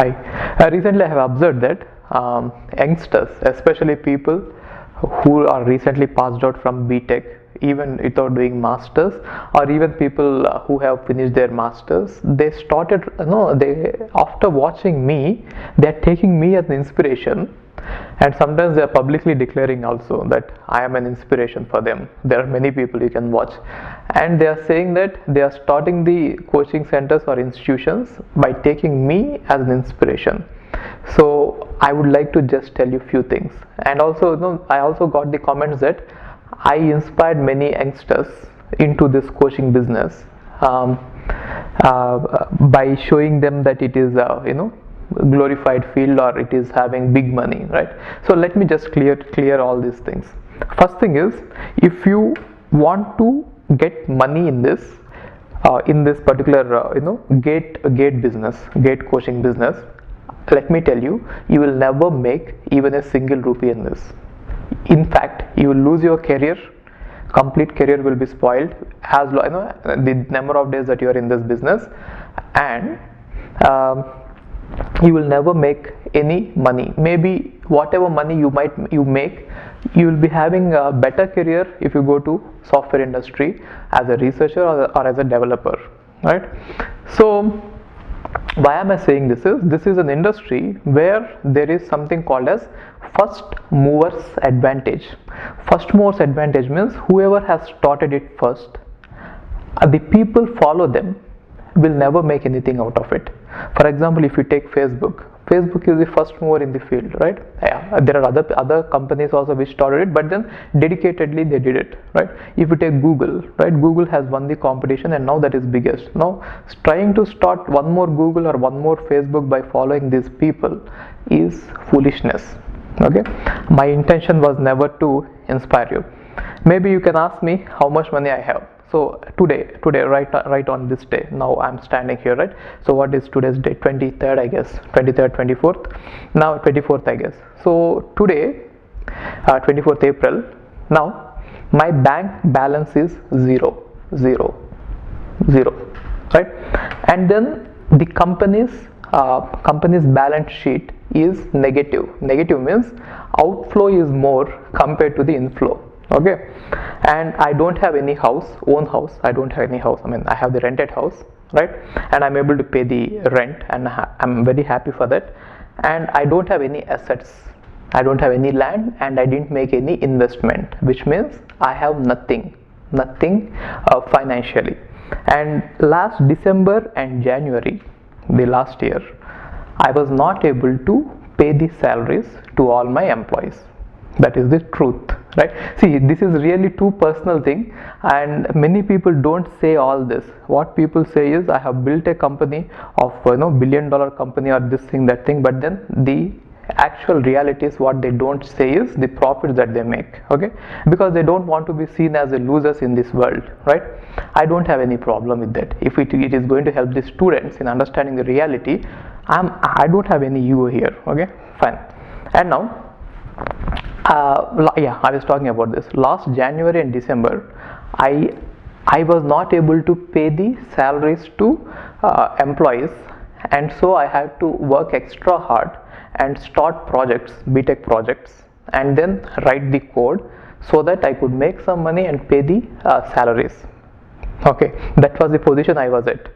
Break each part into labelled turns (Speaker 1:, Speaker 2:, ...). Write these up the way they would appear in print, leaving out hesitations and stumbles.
Speaker 1: Hi. Recently, I have observed that youngsters, especially people who are recently passed out from BTech, even without doing masters, or even people who have finished their masters, they started. No, they after watching me, they are taking me as an inspiration, and sometimes they are publicly declaring also that I am an inspiration for them. There are many people you can watch, and they are saying that they are starting the coaching centers or institutions by taking me as an inspiration. So I would like to just tell you few things, and also I also got the comments that I inspired many youngsters into this coaching business by showing them that it is glorified field, or it is having big money, right? So let me just clear all these things. First thing is, if you want to get money in this particular gate business, gate coaching business, let me tell you, you will never make even a single rupee in this. In fact, you will lose your career. Complete career will be spoiled as the number of days that you are in this business, and you will never make any money. Maybe whatever money you make, you will be having a better career if you go to software industry as a researcher or as a developer, right? So why am I saying this is an industry where there is something called as first movers advantage. First movers advantage means whoever has started it first, the people follow them will never make anything out of it. For example, if you take Facebook is the first mover in the field, right? Yeah, there are other companies also which started it, but then dedicatedly they did it, right? If you take Google, right? Google has won the competition and now that is biggest. Now trying to start one more Google or one more Facebook by following these people is foolishness. Okay, my intention was never to inspire you. Maybe you can ask me how much money I have. So today right on this day, now I'm standing here, right? So what is today's date? 23rd, I guess. 23rd, 24th. Now 24th, I guess. So today, 24th April. Now my bank balance is zero, right? And then the company's balance sheet is negative. Negative means outflow is more compared to the inflow. Okay, and I don't have any own house. I don't have any house. I mean, I have the rented house, right? And I'm able to pay the rent, and I'm very happy for that. And I don't have any assets. I don't have any land, and I didn't make any investment, which means I have nothing financially. And last December and January, the last year, I was not able to pay the salaries to all my employees. That is the truth, right? See, this is really too personal thing, and many people don't say all this. What people say is, I have built a company of billion-dollar company or this thing, that thing, but then the actual reality is what they don't say is the profits that they make. Okay, because they don't want to be seen as the losers in this world, right? I don't have any problem with that. If it is going to help the students in understanding the reality, I don't have any ego here. Okay, fine. And now I was talking about this. Last January and December, I was not able to pay the salaries to employees, and so I had to work extra hard and start projects, BTech projects, and then write the code so that I could make some money and pay the salaries. Okay, that was the position I was at,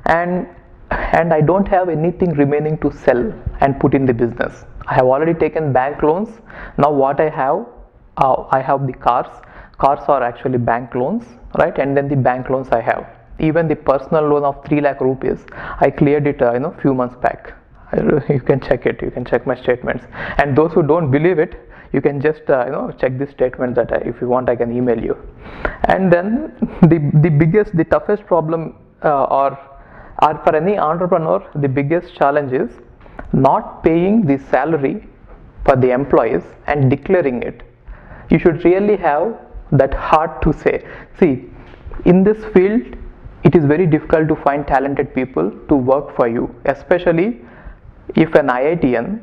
Speaker 1: and I don't have anything remaining to sell and put in the business. I have already taken bank loans. Now what I have the cars. Cars are actually bank loans, right? And then the bank loans I have. Even the personal loan of 3 lakh rupees, I cleared it few months back. You can check it. You can check my statements. And those who don't believe it, you can just check the statements that if you want, I can email you. And then the toughest problem or for any entrepreneur, the biggest challenge is not paying the salary for the employees and declaring it. You should really have that heart to say, see, in this field, it is very difficult to find talented people to work for you, especially if an IITian,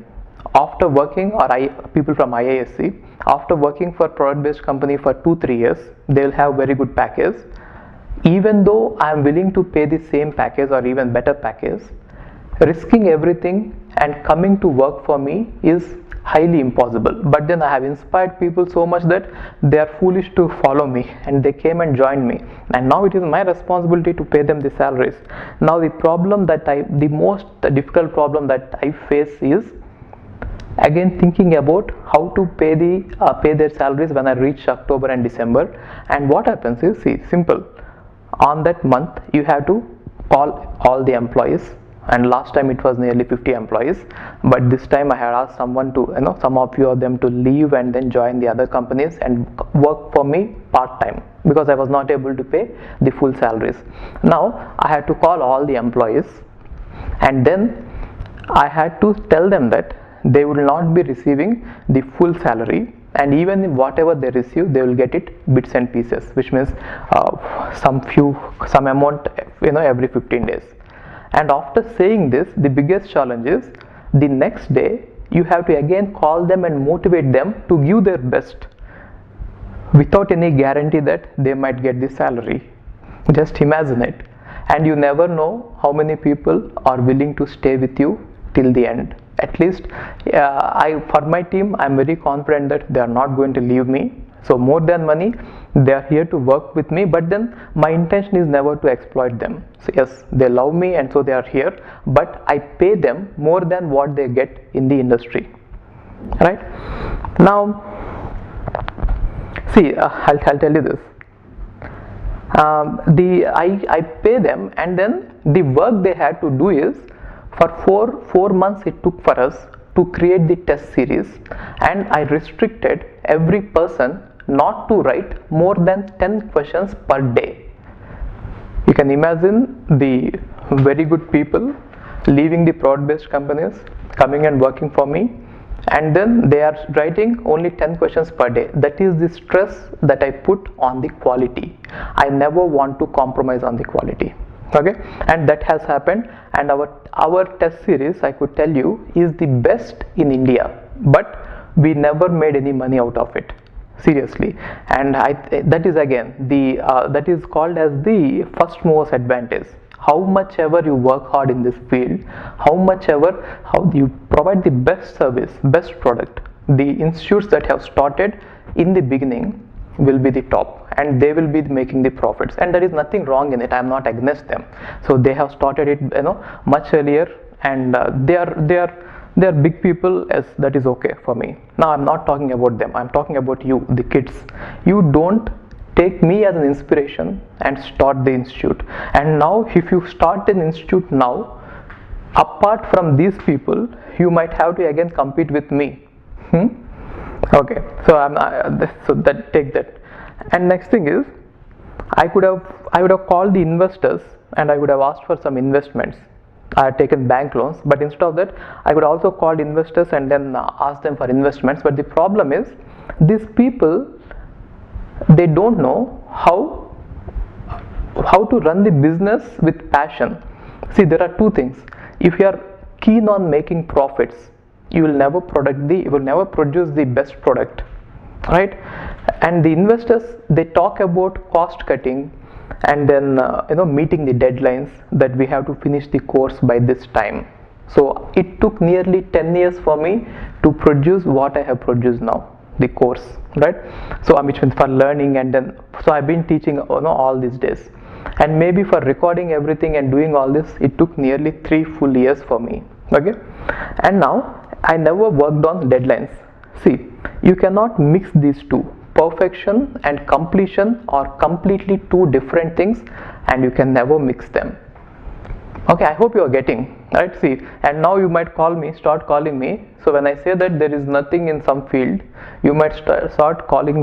Speaker 1: after working, or people from IISc, after working for product-based company for 2-3 years, they will have very good package. Even though I am willing to pay the same package or even better package, risking everything and coming to work for me is highly impossible. But then I have inspired people so much that they are foolish to follow me, and they came and joined me, and now it is my responsibility to pay them the salaries. Now the most difficult problem that I face is again thinking about how to pay their salaries when I reach October and December. And what happens is, see, simple, on that month you have to call all the employees, and last time it was nearly 50 employees, but this time I had asked someone to, some of you of them to leave and then join the other companies and work for me part-time, because I was not able to pay the full salaries. Now I had to call all the employees, and then I had to tell them that they will not be receiving the full salary, and even whatever they receive, they will get it bits and pieces, which means some amount every 15 days. And after saying this, the biggest challenge is the next day you have to again call them and motivate them to give their best without any guarantee that they might get the salary. Just imagine it. And you never know how many people are willing to stay with you till the end. At least for my team, I'm very confident that they are not going to leave me. So more than money, they are here to work with me, but then my intention is never to exploit them. So yes, they love me and so they are here, but I pay them more than what they get in the industry, right? Now, see, I'll tell you this. I pay them, and then the work they had to do is, for four months it took for us to create the test series, and I restricted every person not to write more than 10 questions per day. You can imagine the very good people leaving the product-based companies, coming and working for me, and then they are writing only 10 questions per day. That is the stress that I put on the quality. I never want to compromise on the quality. Okay, and that has happened, and our test series, I could tell you, is the best in India, but we never made any money out of it, seriously. And that is again that is called as the first mover's advantage. How much ever you work hard in this field, how you provide the best service, best product, the institutes that have started in the beginning will be the top, and they will be making the profits, and there is nothing wrong in it. I am not against them. So they have started it much earlier, and they are big people, as that is okay for me. Now I'm not talking about them, I'm talking about you, the kids. You don't take me as an inspiration and start the institute. And now if you start an institute now, apart from these people, you might have to again compete with me. Okay, so take that. And next thing is, I would have called the investors and I would have asked for some investments. I had taken bank loans, but instead of that, I could also call investors and then ask them for investments. But the problem is, these people, they don't know how to run the business with passion. See, there are two things. If you are keen on making profits, you will never produce the best product, right? And the investors, they talk about cost cutting and then meeting the deadlines that we have to finish the course by this time. So it took nearly 10 years for me to produce what I have produced now, the course, right? So which means for learning, and then so I've been teaching all these days, and maybe for recording everything and doing all this, it took nearly 3 full years for me. Okay, and now I never worked on deadlines. See, you cannot mix these two. Perfection and completion are completely two different things, and you can never mix them. Okay, I hope you are getting, right? See, and now you might start calling me. So when I say that there is nothing in some field, you might start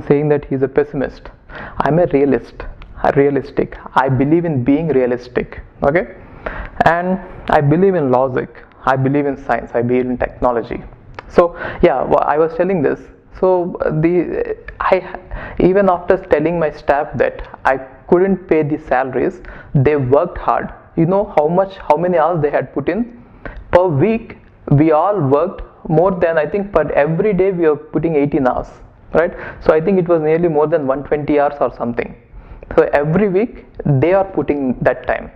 Speaker 1: saying that he's a pessimist. I'm a realistic. I believe in being realistic. Okay, and I believe in logic. I believe in science. I believe in technology. So yeah, I was telling this. So even after telling my staff that I couldn't pay the salaries, they worked hard. You know how many hours they had put in per week? We all worked more than, I think, per every day we are putting 18 hours, right? So I think it was nearly more than 120 hours or something. So every week they are putting that time.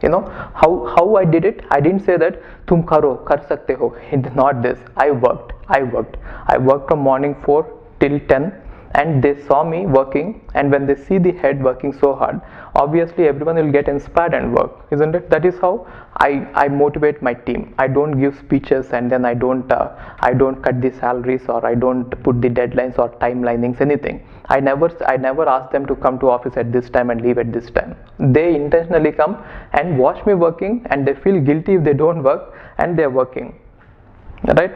Speaker 1: You know how I did it? I didn't say that tum karo, kar sakte ho. It's not this. I worked from morning 4 till 10, and they saw me working, and when they see the head working so hard, obviously everyone will get inspired and work, isn't it? That is how I motivate my team. I don't give speeches and then I don't cut the salaries, or I don't put the deadlines or timelinings, anything. I never ask them to come to office at this time and leave at this time. They intentionally come and watch me working, and they feel guilty if they don't work, and they're working, right?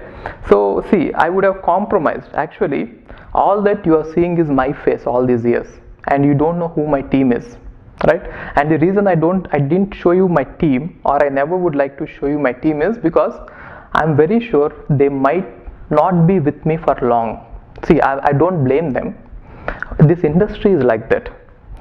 Speaker 1: So see, I would have compromised. Actually, all that you are seeing is my face all these years, and you don't know who my team is, right? And the reason I didn't show you my team, or I never would like to show you my team, is because I'm very sure they might not be with me for long. See, I don't blame them. This industry is like that.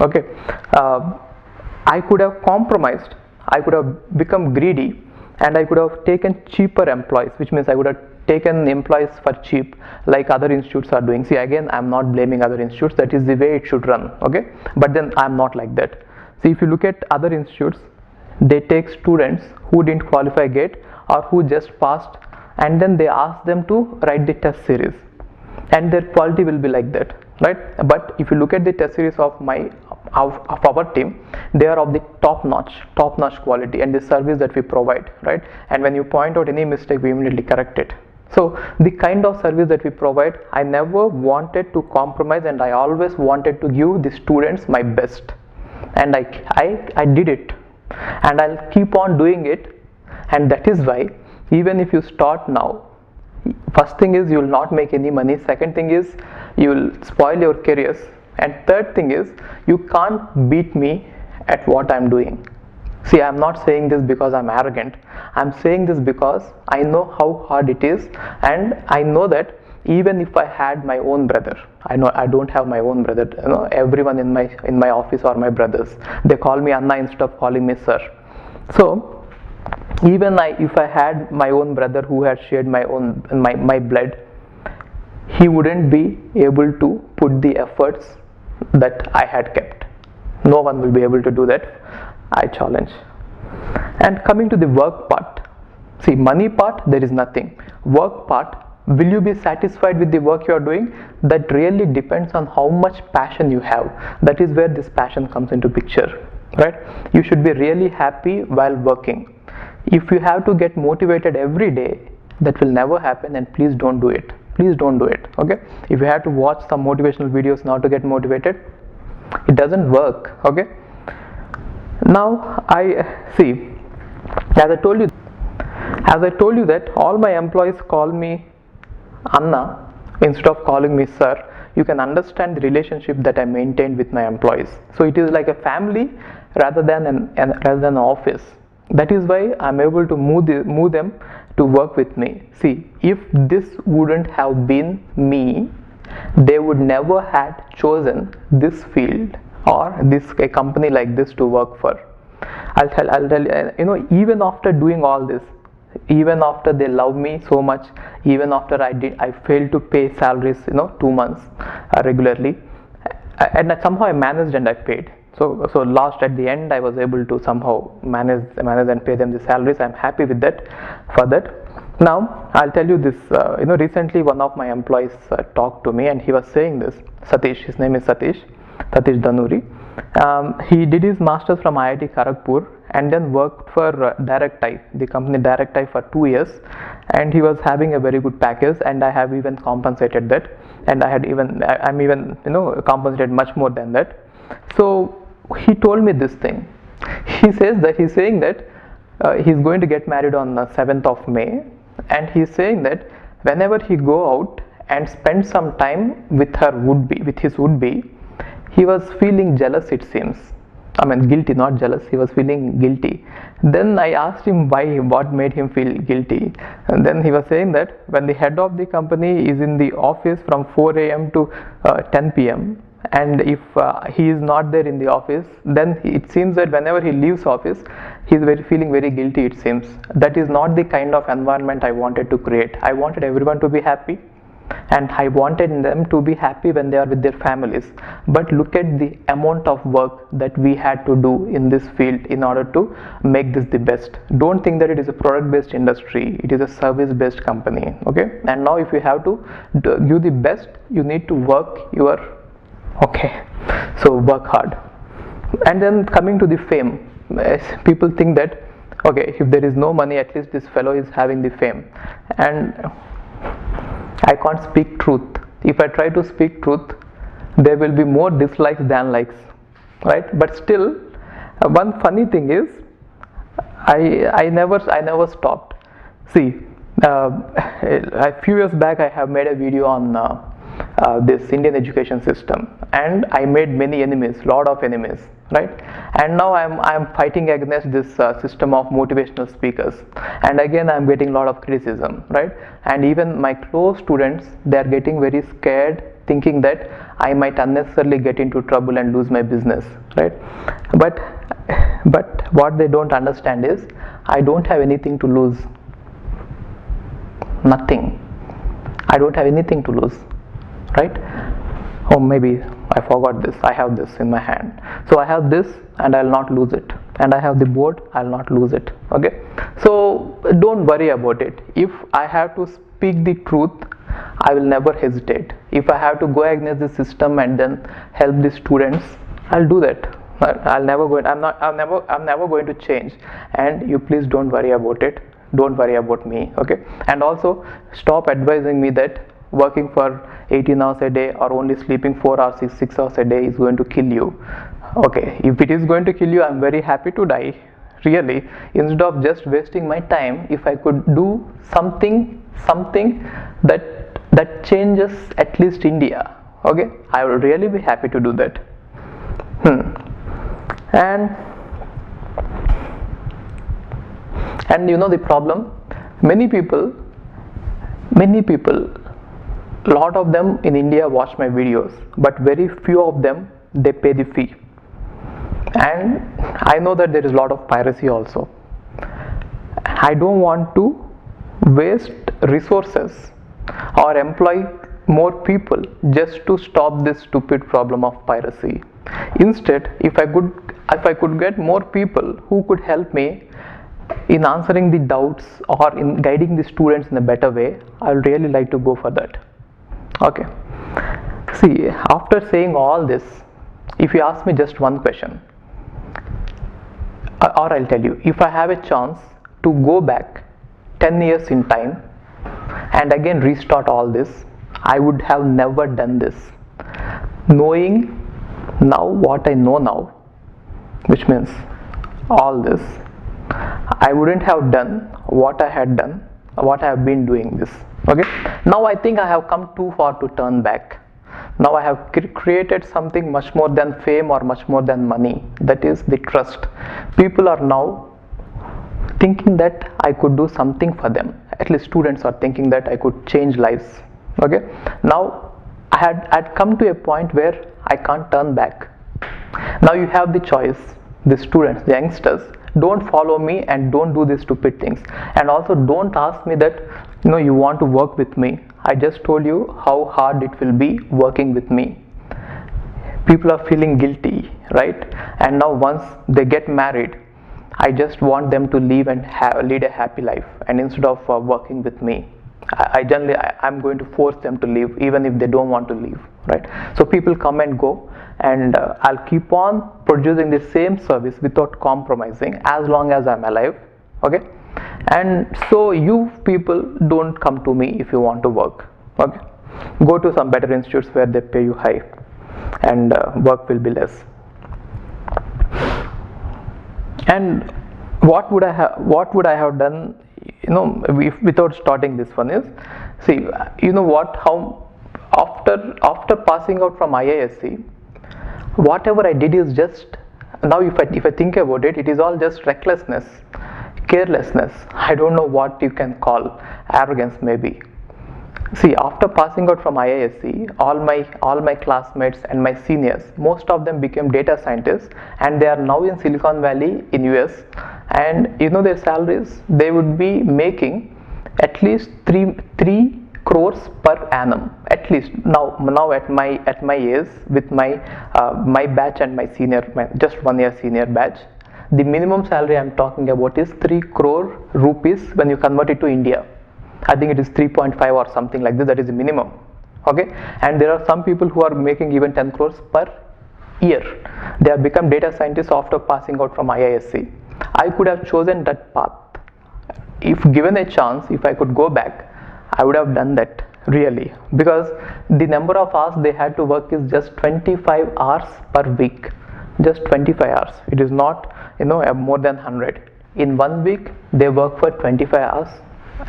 Speaker 1: Okay, I could have compromised, I could have become greedy, and I could have taken cheaper employees, which means I would have taken employees for cheap, like other institutes are doing. See, again, I'm not blaming other institutes, that is the way it should run, okay? But then I'm not like that. See, if you look at other institutes, they take students who didn't qualify GATE or who just passed, and then they ask them to write the test series, and their quality will be like that, right? But if you look at the test series of our team, they are of the top notch quality, and the service that we provide, right? And when you point out any mistake, we immediately correct it. So the kind of service that we provide, I never wanted to compromise, and I always wanted to give the students my best, and I did it, and I'll keep on doing it. And that is why, even if you start now, first thing is you will not make any money, second thing is you will spoil your careers, and third thing is you can't beat me at what I'm doing. See, I'm not saying this because I'm arrogant. I'm saying this because I know how hard it is, and I know that even if I had my own brother, I know I don't have my own brother, you know, everyone in my office are my brothers. They call me Anna instead of calling me sir. So even if I had my own brother who had shared my blood, he wouldn't be able to put the efforts that I had kept. No one will be able to do that, I challenge. And coming to the work part, see, money part, there is nothing. Work part, will you be satisfied with the work you are doing? That really depends on how much passion you have. That is where this passion comes into picture, right? You should be really happy while working. If you have to get motivated every day, that will never happen, and please don't do it. Please don't do it, okay? If you have to watch some motivational videos now to get motivated, it doesn't work, okay? Now, as I told you that all my employees call me Anna instead of calling me sir, you can understand the relationship that I maintained with my employees. So it is like a family rather than an office. That is why I'm able to move them to work with me. See, if this wouldn't have been me, they would never had chosen this field or a company like this to work for. I'll tell you, even after doing all this, even after they love me so much, even after I failed to pay salaries, 2 months regularly, and somehow I managed and I paid. So last at the end I was able to somehow manage and pay them the salaries. I'm happy with that. For that, now I'll tell you this. Recently one of my employees talked to me, and he was saying this. Satish, his name is Satish Danuri. He did his masters from IIT Kharagpur and then worked for DirectEye, the company DirectEye, for 2 years, and he was having a very good package, and I have even compensated that, and I'm even compensated much more than that. So he told me this thing. He's saying that he's going to get married on the 7th of May, and he's saying that whenever he go out and spend some time with his would-be, he was feeling jealous, it seems. I mean, guilty, not jealous. He was feeling guilty. Then I asked him what made him feel guilty, and then he was saying that when the head of the company is in the office from 4 a.m. to 10 p.m. and if he is not there in the office, then it seems that whenever he leaves office, he is feeling very guilty, it seems. That is not the kind of environment I wanted to create. I wanted everyone to be happy. and I wanted them to be happy when they are with their families. But look at the amount of work that we had to do in this field in order to make this the best. Don't think that it is a product based industry, it is a service based company. Okay, and now if you have to give the best, you need to work your okay, so work hard. And then coming to the fame, people think that okay, if there is no money, at least this fellow is having the fame. And I can't speak truth. If I try to speak truth, there will be more dislikes than likes, right? But still, one funny thing is, I never stopped. See, a few years back, I have made a video on this Indian education system, and I made many enemies, lot of enemies, right? And now I'm fighting against this system of motivational speakers, and again I'm getting a lot of criticism, right? And even my close students, they are getting very scared, thinking that I might unnecessarily get into trouble and lose my business, right? But what they don't understand is I don't have anything to lose. Nothing. I don't have anything to lose, right? Oh, maybe I forgot this. I have this in my hand. So I have this and I'll not lose it. And I have the board, I'll not lose it. Okay. So don't worry about it. If I have to speak the truth, I will never hesitate. If I have to go against the system and then help the students, I'll do that. I'm never going to change. And you please don't worry about it. Don't worry about me. Okay. And also stop advising me that working for 18 hours a day or only sleeping 4 hours, 6 hours a day is going to kill you. Okay, if it is going to kill you, I'm very happy to die, really. Instead of just wasting my time, if I could do something that changes at least India, okay, I will really be happy to do that. And you know the problem, many people, a lot of them in India watch my videos, but very few of them, they pay the fee. And I know that there is a lot of piracy also. I don't want to waste resources or employ more people just to stop this stupid problem of piracy. Instead, if I could get more people who could help me in answering the doubts or in guiding the students in a better way, I would really like to go for that. Okay. See, after saying all this, if you ask me just one question, or I'll tell you, if I have a chance to go back 10 years in time and again restart all this, I would have never done this. Knowing now what I know now, which means all this, I wouldn't have done what I had done, what I have been doing this. Okay, now I think I have come too far to turn back. Now I have created something much more than fame or much more than money, that is the trust. People are now thinking that I could do something for them. At least students are thinking that I could change lives. Okay, now I'd come to a point where I can't turn back. Now you have the choice, the students, the youngsters. Don't follow me and don't do these stupid things. And also don't ask me that you want to work with me. I just told you how hard it will be working with me. People are feeling guilty, right? And now once they get married, I just want them to live and lead a happy life. And instead of working with me, I'm going to force them to live even if they don't want to live, right? So people come and go, and I'll keep on producing the same service without compromising as long as I'm alive. Okay, and so you people don't come to me if you want to work. Okay, go to some better institutes where they pay you high and work will be less. And what would I have done without starting this one is, see, how after passing out from IISc, whatever I did is just, now if I think about it, it is all just recklessness, carelessness. I don't know what you can call, arrogance maybe. See, after passing out from IISc, all my classmates and my seniors, most of them became data scientists, and they are now in Silicon Valley in US, and their salaries, they would be making at least three crores per annum, at least. Now at my age, with my batch and my senior, just 1 year senior batch, the minimum salary I'm talking about is 3 crore rupees when you convert it to India. I think it is 3.5 or something like this. That is the minimum. Okay, and there are some people who are making even 10 crores per year. They have become data scientists after passing out from IISc. I could have chosen that path. If given a chance, if I could go back, I would have done that, really, because the number of hours they had to work is just 25 hours per week. Just 25 hours. It is not, more than 100. In 1 week, they work for 25 hours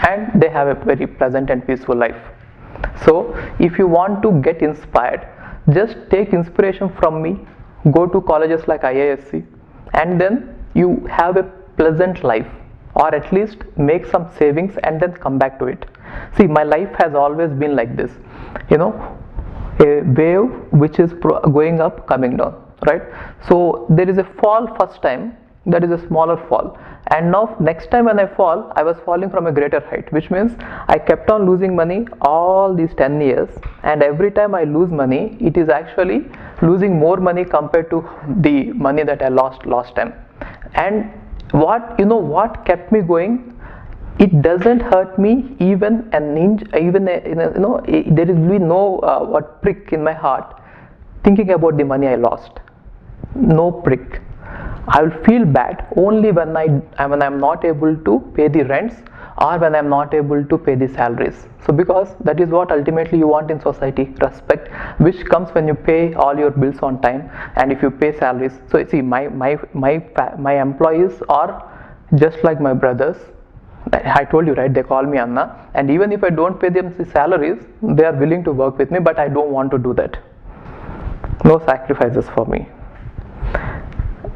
Speaker 1: and they have a very pleasant and peaceful life. So, if you want to get inspired, just take inspiration from me, go to colleges like IISc, and then you have a pleasant life, or at least make some savings and then come back to it. See, my life has always been like this, a wave which is going up, coming down, right? So there is a fall first time, that is a smaller fall, and now next time when I fall, I was falling from a greater height, which means I kept on losing money all these 10 years, and every time I lose money, it is actually losing more money compared to the money that I lost last time. And what kept me going? It doesn't hurt me even an inch, even there is really no prick in my heart thinking about the money I lost. No prick. I will feel bad only when I'm not able to pay the rents, or when I'm not able to pay the salaries. So because that is what ultimately you want in society, respect, which comes when you pay all your bills on time and if you pay salaries. So you see, my employees are just like my brothers. I told you, right? They call me Anna, and even if I don't pay them the salaries, they are willing to work with me, but I don't want to do that. No sacrifices for me.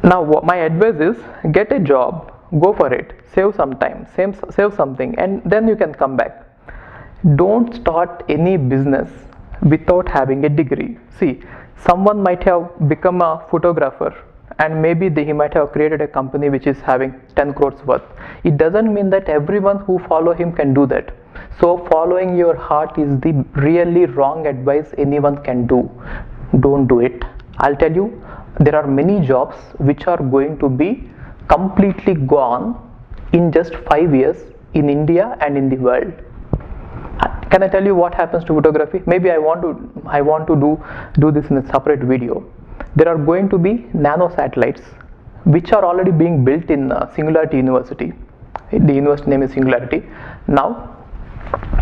Speaker 1: Now my advice is, get a job, go for it, save some time, save something, and then you can come back. Don't start any business without having a degree. See, someone might have become a photographer, and maybe he might have created a company which is having 10 crores worth. It doesn't mean that everyone who follow him can do that. So following your heart is the really wrong advice anyone can do. Don't do it. I'll tell you, there are many jobs which are going to be completely gone in just 5 years in India and in the world. Can I tell you what happens to photography? Maybe I want to do this in a separate video. There are going to be nano satellites which are already being built in Singularity University. The university name is Singularity. Now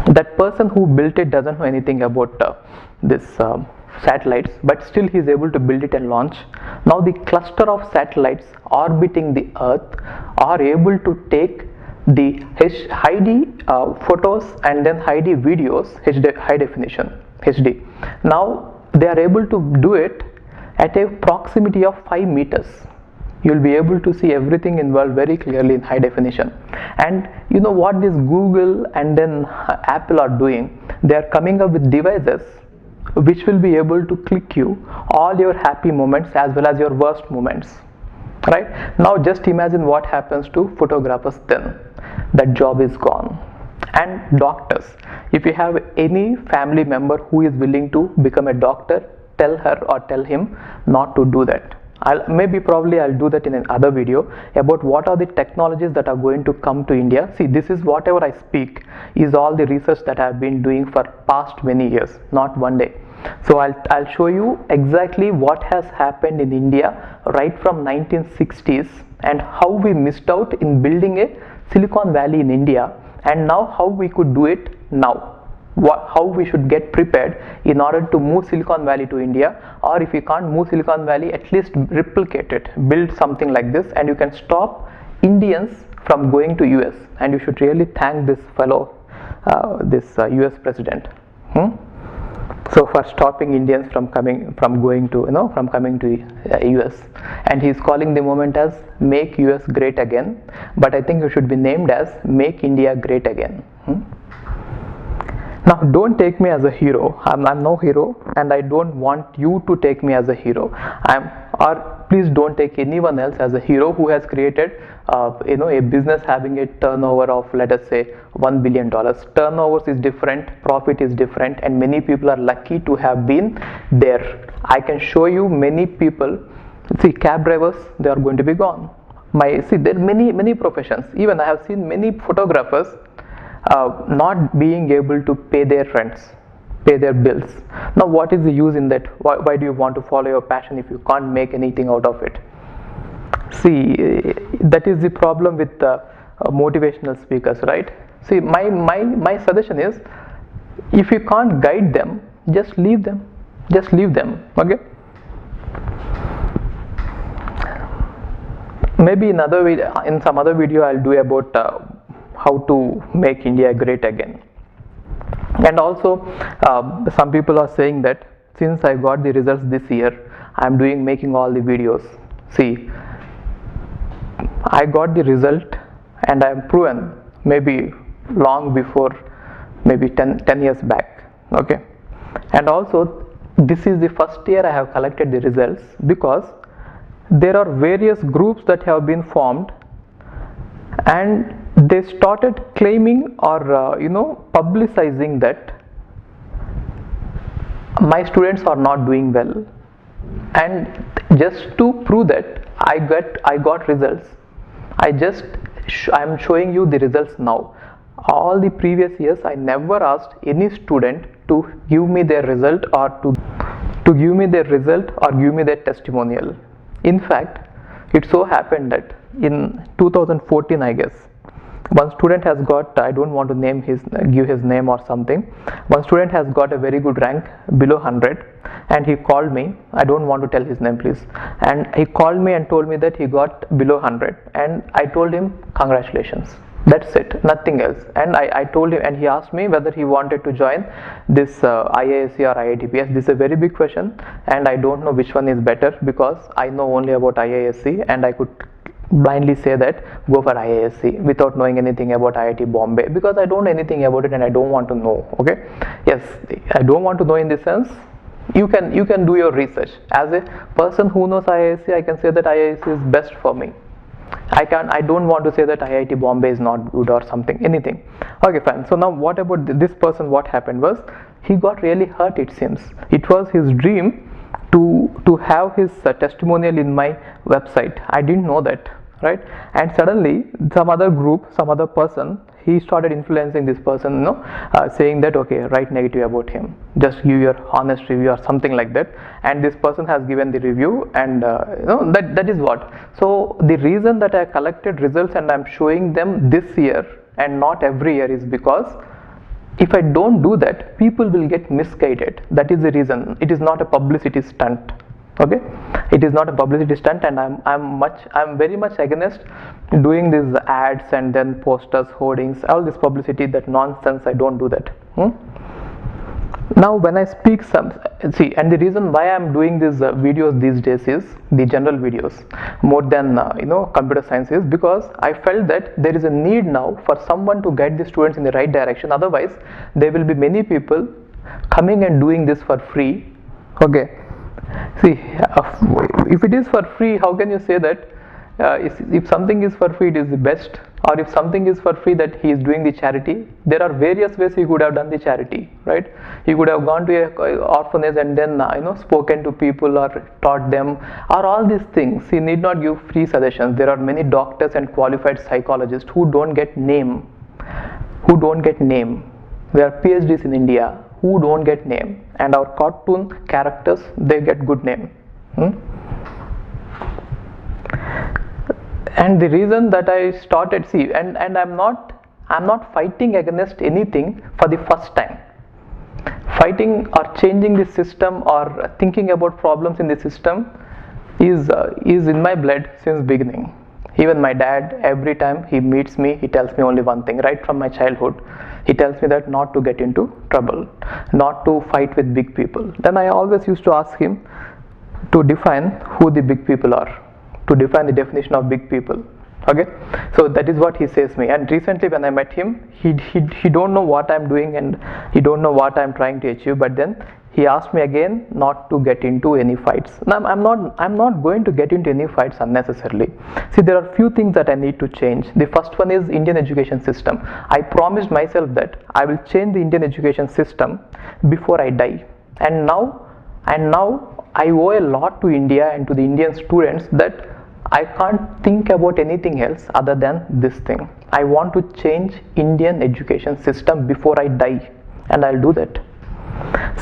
Speaker 1: that person who built it doesn't know anything about this satellites, but still he is able to build it and launch. Now the cluster of satellites orbiting the earth are able to take the HD photos and then HD videos, high definition HD. Now they are able to do it at a proximity of 5 meters. You'll be able to see everything in world very clearly in high definition. And you know what this Google and then Apple are doing? They are coming up with devices which will be able to click you all your happy moments as well as your worst moments, right? Now just imagine what happens to photographers then. That job is gone. And doctors, if you have any family member who is willing to become a doctor, tell her or tell him not to do that. I'll do that in another video about what are the technologies that are going to come to India. See, this is whatever I speak is all the research that I have been doing for past many years, not one day. So I'll show you exactly what has happened in India right from 1960s and how we missed out in building a Silicon Valley in India, and now how we could do it now. How we should get prepared in order to move Silicon Valley to India, or if you can't move Silicon Valley, at least replicate it, build something like this, and you can stop Indians from going to US. And you should really thank this fellow, US president. So for stopping Indians from coming to US, and he is calling the moment as "Make US Great Again," but I think it should be named as "Make India Great Again." Now don't take me as a hero. I'm no hero, and I don't want you to take me as a hero. or please don't take anyone else as a hero who has created a business having a turnover of, let us say, $1 billion. Turnovers is different, profit is different, and many people are lucky to have been there. I can show you many people. See, cab drivers, they are going to be gone. There are many professions. Even I have seen many photographers not being able to pay their rents, pay their bills. Now what is the use in that? Why do you want to follow your passion if you can't make anything out of it? See, that is the problem with motivational speakers, right? See, my suggestion is, if you can't guide them, just leave them, okay? Maybe in some other video I'll do about how to make India great again. And also some people are saying that since I got the results this year, I'm making all the videos. See, I got the result and I am proven maybe long before, maybe 10 years back, okay? And also this is the first year I have collected the results, because there are various groups that have been formed and they started claiming or publicizing that my students are not doing well, and just to prove that I got results, I'm showing you the results now. All the previous years I never asked any student to give me their result or to give me their result or give me their testimonial. In fact, it so happened that in 2014, I guess, one student has got, I don't want to give his name or something, one student has got a very good rank below 100, and he called me. I don't want to tell his name, please. And he called me and told me that he got below 100, and I told him congratulations. That's it, nothing else. And I told him, and he asked me whether he wanted to join this IISc or IITPS. This is a very big question, and I don't know which one is better, because I know only about IISc, and I could blindly say that go for IISc without knowing anything about IIT Bombay, because I don't know anything about it and I don't want to know. Okay, yes, I don't want to know in the sense, you can do your research. As a person who knows IISc, I can say that IISc is best for me. I don't want to say that IIT Bombay is not good or something, anything. Okay, fine. So now what about this person? What happened was, he got really hurt, it seems. It was his dream to have his testimonial in my website. I didn't know that, right? And suddenly some other group, some other person, he started influencing this person, saying that, okay, write negative about him, just give your honest review or something like that. And this person has given the review, and that is what. So the reason that I collected results and I'm showing them this year and not every year is because if I don't do that, people will get misguided. That is the reason. It is not a publicity stunt. Okay, it is not a publicity stunt, and I'm very much against doing these ads and then posters, hoardings, all this publicity, that nonsense. I don't do that. Now when I speak and the reason why I'm doing these videos these days is the general videos more than computer science, is because I felt that there is a need now for someone to guide the students in the right direction. Otherwise there will be many people coming and doing this for free. Okay, see, if it is for free, how can you say that if something is for free, it is the best? Or if something is for free, that he is doing the charity? There are various ways he could have done the charity, right? He could have gone to an orphanage and then spoken to people or taught them, or all these things. He need not give free suggestions. There are many doctors and qualified psychologists who don't get name. There are PhDs in India who don't get name, and our cartoon characters, they get good name. And the reason that I started, and I'm not fighting against anything for the first time. Fighting or changing the system or thinking about problems in the system is in my blood since beginning. Even my dad, every time he meets me, he tells me only one thing, right from my childhood. He tells me that not to get into trouble, not to fight with big people. Then I always used to ask him to define who the big people are, to define the definition of big people. Okay, so that is what he says me. And recently when I met him, he don't know what I'm doing and he don't know what I'm trying to achieve, but then he asked me again not to get into any fights. Now I'm not going to get into any fights unnecessarily. See, there are few things that I need to change. The first one is Indian education system. I promised myself that I will change the Indian education system before I die, and now I owe a lot to India and to the Indian students that I can't think about anything else other than this thing. I want to change Indian education system before I die, and I'll do that.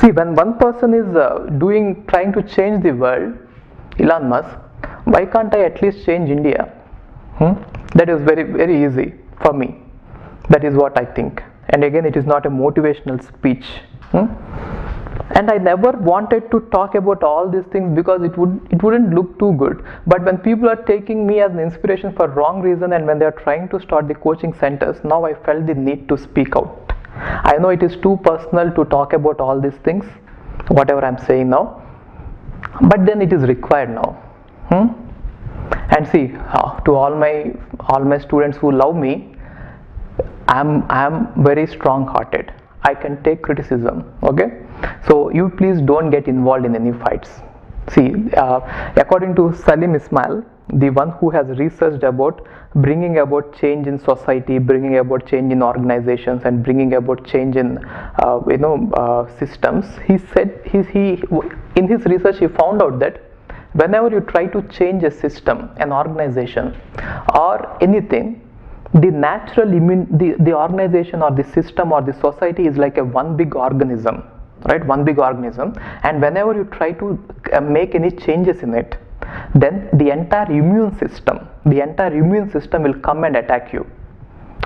Speaker 1: See, when one person is trying to change the world, Elon Musk, why can't I at least change India? That is very, very easy for me. That is what I think. And again, it is not a motivational speech. And I never wanted to talk about all these things because it wouldn't look too good. But when people are taking me as an inspiration for wrong reason, and when they are trying to start the coaching centers, now I felt the need to speak out. I know it is too personal to talk about all these things, whatever I'm saying now, but then it is required now. And see, to all my students who love me, I'm very strong-hearted. I can take criticism, okay? So you please don't get involved in any fights. See, according to Salim Ismail, the one who has researched about bringing about change in society, bringing about change in organizations, and bringing about change in systems, he said in his research he found out that whenever you try to change a system, an organization, or anything, the natural the organization or the system or the society is like a one big organism, right? One big organism, and whenever you try to make any changes in it, then the entire immune system will come and attack you.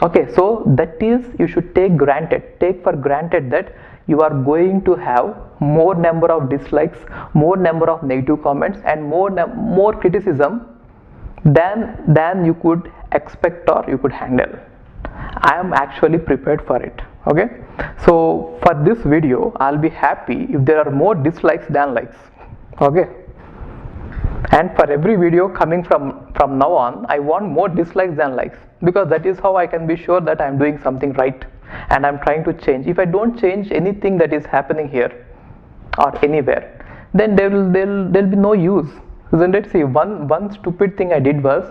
Speaker 1: Okay, so that is, you should take for granted that you are going to have more number of dislikes, more number of negative comments, and more criticism than you could expect or you could handle. I am actually prepared for it. Okay, so for this video I'll be happy if there are more dislikes than likes. Okay, and for every video coming from now on, I want more dislikes than likes, because that is how I can be sure that I'm doing something right and I'm trying to change. If I don't change anything that is happening here or anywhere, then there'll be no use, isn't it? See, one stupid thing I did was,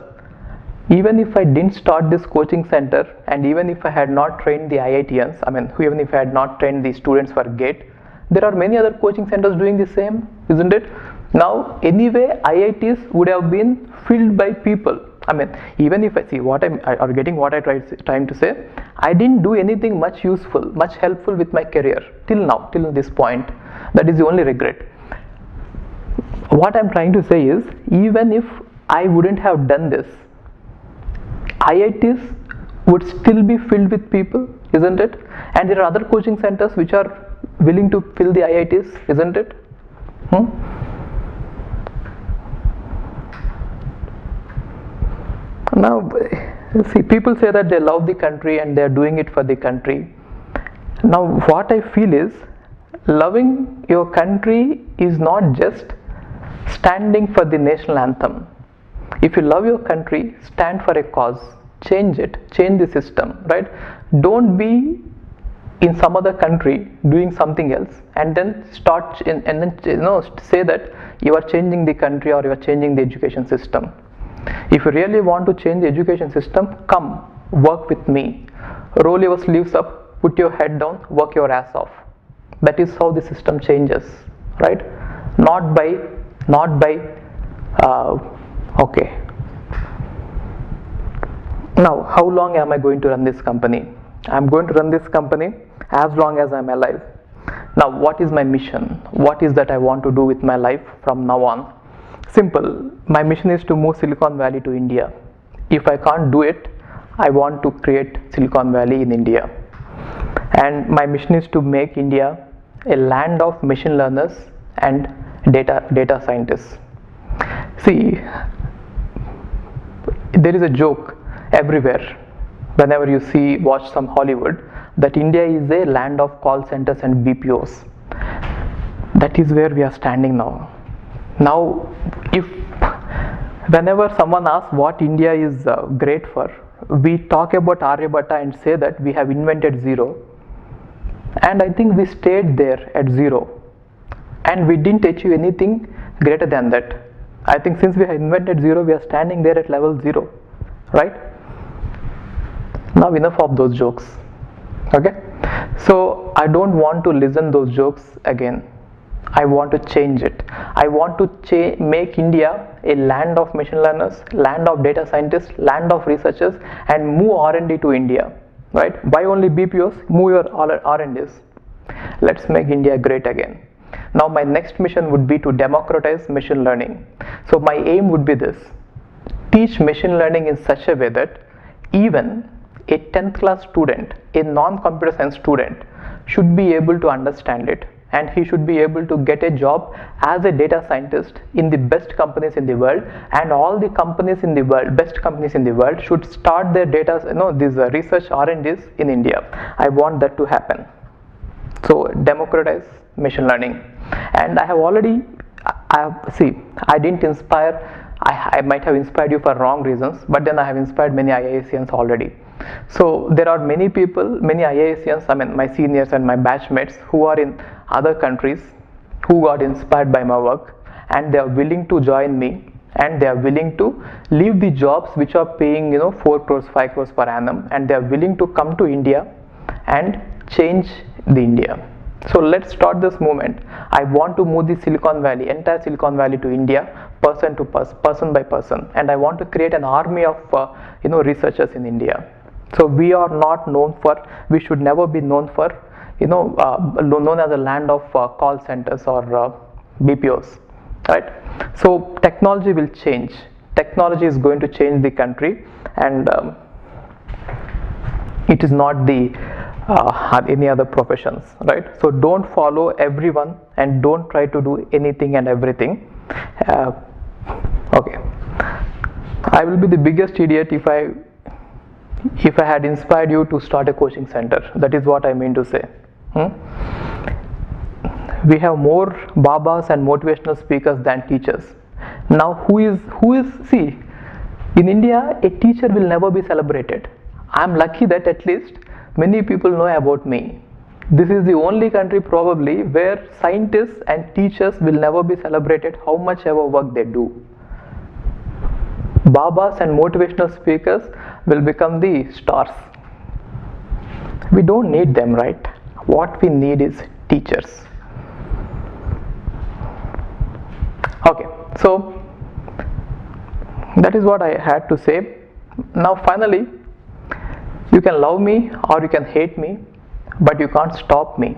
Speaker 1: even if I didn't start this coaching center, and even if I had not trained the IITians, even if I had not trained the students for GATE, there are many other coaching centers doing the same, isn't it? Now, anyway, IITs would have been filled by people. Even if I see what I'm trying to say, I didn't do anything much useful, much helpful with my career till now, till this point. That is the only regret. What I'm trying to say is, even if I wouldn't have done this, IITs would still be filled with people, isn't it? And there are other coaching centers which are willing to fill the IITs, isn't it? Now, see, people say that they love the country and they are doing it for the country. Now, what I feel is, loving your country is not just standing for the national anthem. If you love your country, stand for a cause, change it, change the system, right? Don't be in some other country doing something else and then say that you are changing the country or you are changing the education system. If you really want to change the education system, come work with me. Roll your sleeves up, put your head down, work your ass off. That is how the system changes, right? Not by okay. Now, how long am I going to run this company? I'm going to run this company as long as I'm alive. Now, what is my mission? What is that I want to do with my life from now on? Simple. My mission is to move Silicon Valley to India. If I can't do it, I want to create Silicon Valley in India. And my mission is to make India a land of machine learners and data scientists. See, there is a joke everywhere whenever you watch some Hollywood, that India is a land of call centers and BPOs. That is where we are standing now. Now, if whenever someone asks what India is great for, we talk about Aryabhatta and say that we have invented zero, and I think we stayed there at zero. and we didn't achieve anything greater than that. I think since we have invented zero, we are standing there at level 0, right? Now enough of those jokes. Okay, so I don't want to listen those jokes again. I want to change it. I want to make India a land of machine learners, land of data scientists, land of researchers, and move R&D to India, right? Why only BPOs? Move your R&Ds. Let's make India great again. Now my next mission would be to democratize machine learning. So my aim would be this: teach machine learning in such a way that even a 10th class student, a non-computer science student, should be able to understand it, and he should be able to get a job as a data scientist in the best companies in the world, and all the companies in the world, best companies in the world, should start their data, these research R&Ds in India. I want that to happen. So democratize machine learning. And I have already, I didn't inspire, I might have inspired you for wrong reasons, but then I have inspired many IIScians already. So there are many people, many IIScians, my seniors and my batchmates who are in other countries, who got inspired by my work, and they are willing to join me, and they are willing to leave the jobs which are paying 4 crores, 5 crores per annum, and they are willing to come to India and change the India. So let's start this movement. I want to move the Silicon Valley, entire Silicon Valley to India, person to person by person, and I want to create an army of researchers in India. So we are not known for, we should never be known for, known as a land of call centers or BPOs, right? So technology will change. Technology is going to change the country, and it is not the any other professions, right? So don't follow everyone and don't try to do anything and everything. Okay, I will be the biggest idiot if I had inspired you to start a coaching center. That is what I mean to say. We have more babas and motivational speakers than teachers. Now who is see, in India a teacher will never be celebrated. I am lucky that at least many people know about me. This is the only country probably where scientists and teachers will never be celebrated, how much ever work they do. Babas and motivational speakers will become the stars. We don't need them, right? What we need is teachers. Okay, so that is what I had to say. Now finally, you can love me or you can hate me, but you can't stop me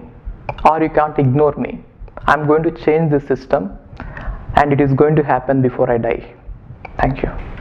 Speaker 1: or you can't ignore me. I'm going to change the system, and it is going to happen before I die. Thank you.